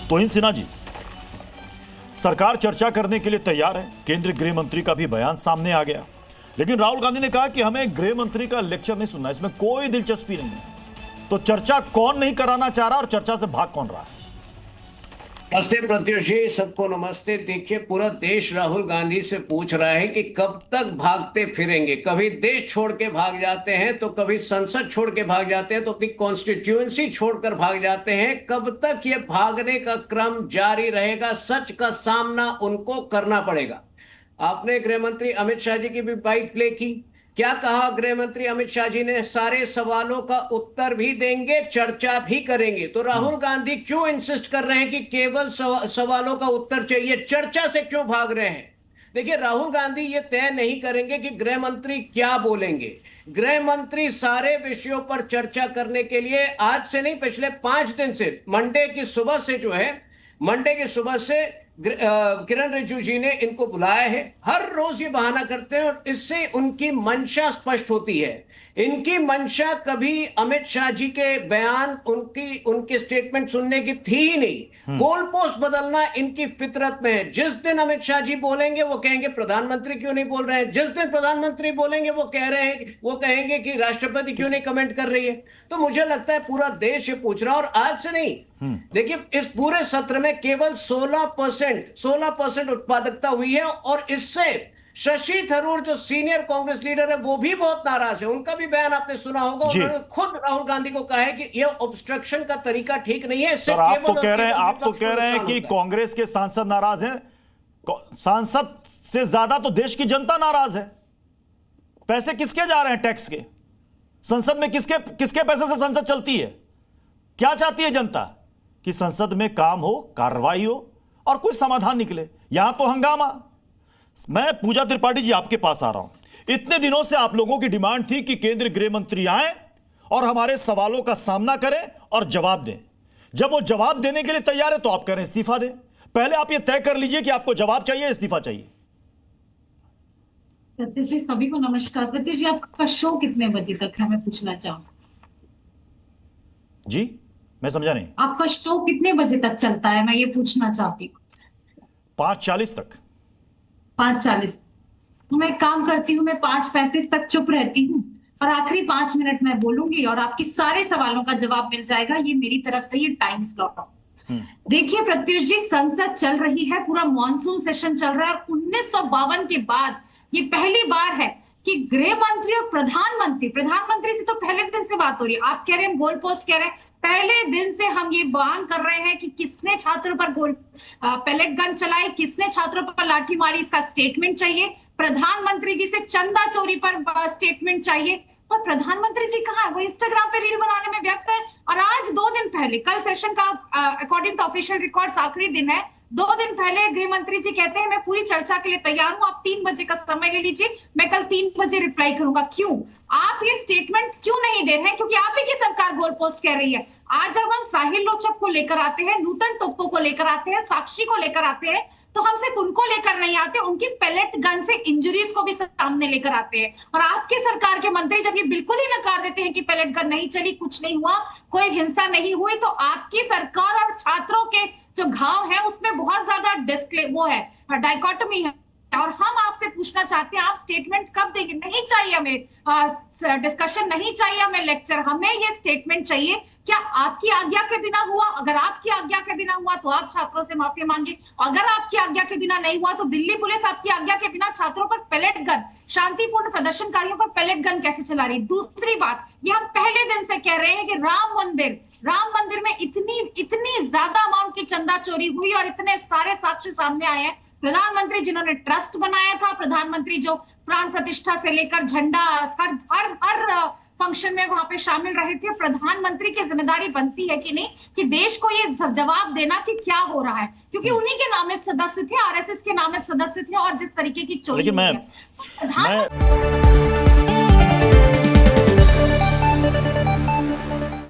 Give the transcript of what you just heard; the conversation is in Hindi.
तोहिन सिन्हा जी, सरकार चर्चा करने के लिए तैयार है, केंद्रीय गृह मंत्री का भी बयान सामने आ गया, लेकिन राहुल गांधी ने कहा कि हमें गृह मंत्री का लेक्चर नहीं सुनना, इसमें कोई दिलचस्पी नहीं है। तो चर्चा कौन नहीं कराना चाह रहा और चर्चा से भाग कौन रहा है? नमस्ते प्रत्युष जी, सबको नमस्ते। देखिए, पूरा देश राहुल गांधी से पूछ रहा है कि कब तक भागते फिरेंगे। कभी देश छोड़ के भाग जाते हैं, तो कभी संसद छोड़ के भाग जाते हैं, तो अपनी कॉन्स्टिट्यूएंसी छोड़कर भाग जाते हैं। कब तक ये भागने का क्रम जारी रहेगा? सच का सामना उनको करना पड़ेगा। आपने गृह मंत्री अमित शाह जी की भी बाइट प्ले की। क्या कहा गृह मंत्री अमित शाह जी ने? सारे सवालों का उत्तर भी देंगे, चर्चा भी करेंगे। तो राहुल गांधी क्यों इंसिस्ट कर रहे हैं कि केवल सवालों का उत्तर चाहिए, चर्चा से क्यों भाग रहे हैं? देखिए, राहुल गांधी ये तय नहीं करेंगे कि गृह मंत्री क्या बोलेंगे। गृह मंत्री सारे विषयों पर चर्चा करने के लिए आज से नहीं, पिछले 5 दिन से, मंडे की सुबह से किरण रिजिजू जी ने इनको बुलाया है। हर रोज ये बहाना करते हैं और इससे उनकी मंशा स्पष्ट होती है। इनकी मंशा कभी अमित शाह जी के बयान, उनके स्टेटमेंट सुनने की थी ही नहीं। गोल पोस्ट बदलना इनकी फितरत में है। जिस दिन अमित शाह जी बोलेंगे वो कहेंगे प्रधानमंत्री क्यों नहीं बोल रहे हैं, जिस दिन प्रधानमंत्री बोलेंगे वो कहेंगे कि राष्ट्रपति क्यों नहीं कमेंट कर रही है। तो मुझे लगता है पूरा देश ये पूछ रहा है, और आज से नहीं। देखिए, इस पूरे सत्र में केवल 16% उत्पादकता हुई है, और इससे शशि थरूर जो सीनियर कांग्रेस लीडर है वो भी बहुत नाराज है। उन्होंने भी बयान आपने सुना होगा। उन्होंने खुद राहुल गांधी को कहा है कि यह ऑब्स्ट्रक्शन का तरीका ठीक नहीं है। इससे आप तो कह रहे हैं कि कांग्रेस के सांसद नाराज हैं। सांसद से ज्यादा तो देश की जनता नाराज है। पैसे किसके जा रहे हैं? टैक्स के। संसद में किसके पैसे से संसद चलती है? क्या चाहती है जनता? कि संसद में काम हो, कार्रवाई हो और कोई समाधान निकले। यहां तो हंगामा। मैं पूजा त्रिपाठी जी आपके पास आ रहा हूं। इतने दिनों से आप लोगों की डिमांड थी कि केंद्रीय गृह मंत्री आए और हमारे सवालों का सामना करें और जवाब दें। जब वो जवाब देने के लिए तैयार है तो आप कह रहे हैं इस्तीफा दें। पहले आप ये तय कर लीजिए कि आपको जवाब चाहिए, इस्तीफा चाहिए। प्रत्युष जी, सभी को नमस्कार। प्रत्युष जी, आपका शो कितने बजे तक है, मैं पूछना चाहूँ? जी, मैं समझा नहीं। आपका शो कितने बजे तक चलता है, मैं ये पूछना चाहती हूँ। 5:40 तक। 5:40। तो मैं काम करती हूँ, मैं 5:35 तक चुप रहती हूँ और आखिरी 5 मिनट मैं बोलूंगी और आपके सारे सवालों का जवाब मिल जाएगा। ये मेरी तरफ से ये टाइम स्लॉट है। देखिए प्रत्युष जी, संसद चल रही है, पूरा मॉनसून सेशन चल रहा है। 1952 के बाद ये पहली बार है कि गृह मंत्री और प्रधानमंत्री से तो पहले दिन से बात हो रही है। आप कह रहे हैं, गोल पोस्ट कह रहे हैं, पहले दिन से हम ये बयान कर रहे हैं कि किसने छात्रों पर पैलेट गन चलाई, किसने छात्रों पर लाठी मारी, इसका स्टेटमेंट चाहिए। प्रधानमंत्री जी से चंदा चोरी पर स्टेटमेंट चाहिए, पर प्रधानमंत्री जी कहाँ है? वो इंस्टाग्राम पे रील बनाने में व्यस्त है। और आज 2 दिन पहले, कल सेशन का अकॉर्डिंग टू ऑफिशियल रिकॉर्ड्स आखिरी दिन है, 2 दिन पहले गृह मंत्री जी कहते हैं मैं पूरी चर्चा के लिए तैयार हूं, आप 3 बजे का समय ले लीजिए, मैं कल 3 बजे रिप्लाई करूंगा। क्यों आप ये स्टेटमेंट क्यों नहीं दे रहे हैं? क्योंकि आप ही की सरकार गोल पोस्ट कह रही है। आज जब हम साहिल लोचक को लेकर आते हैं, नूतन टोप्पो को लेकर आते हैं, साक्षी को लेकर आते हैं, तो हम सिर्फ उनको लेकर नहीं आते, उनकी पैलेट गन से इंजरीज को भी सामने लेकर आते हैं। और आपके सरकार के मंत्री जब ये बिल्कुल ही नकार देते हैं कि पैलेट गन नहीं चली, कुछ नहीं हुआ, कोई हिंसा नहीं हुई, तो आपकी सरकार और छात्रों के जो घाव है उसमें बहुत ज्यादा डाइकोटमी है। और हम आपसे पूछना चाहते हैं, आप स्टेटमेंट कब देंगे? नहीं चाहिए हमें डिस्कशन, नहीं चाहिए हमें लेक्चर, हमें ये स्टेटमेंट चाहिए। क्या आपकी आज्ञा के बिना हुआ? अगर आपकी आज्ञा के बिना हुआ तो आप छात्रों से माफी मांगे। अगर आपकी आज्ञा के बिना नहीं हुआ तो दिल्ली पुलिस आपकी आज्ञा के बिना छात्रों पर पैलेट गन, शांतिपूर्ण प्रदर्शनकारियों पर पैलेट गन कैसे चला रही? दूसरी बात, ये हम पहले दिन से कह रहे हैं कि राम मंदिर में इतनी ज्यादा अमाउंट की चंदा चोरी हुई और इतने सारे साक्ष्य सामने आए हैं। प्रधानमंत्री जिन्होंने ट्रस्ट बनाया था, प्रधानमंत्री जो प्राण प्रतिष्ठा से लेकर झंडा हर फंक्शन में वहां पे शामिल रहे थे, प्रधानमंत्री की जिम्मेदारी बनती है कि नहीं कि देश को ये जवाब देना कि क्या हो रहा है, क्योंकि उन्हीं के नामित सदस्य थे, आरएसएस के नामित सदस्य थे, और जिस तरीके की चोरी हुई है।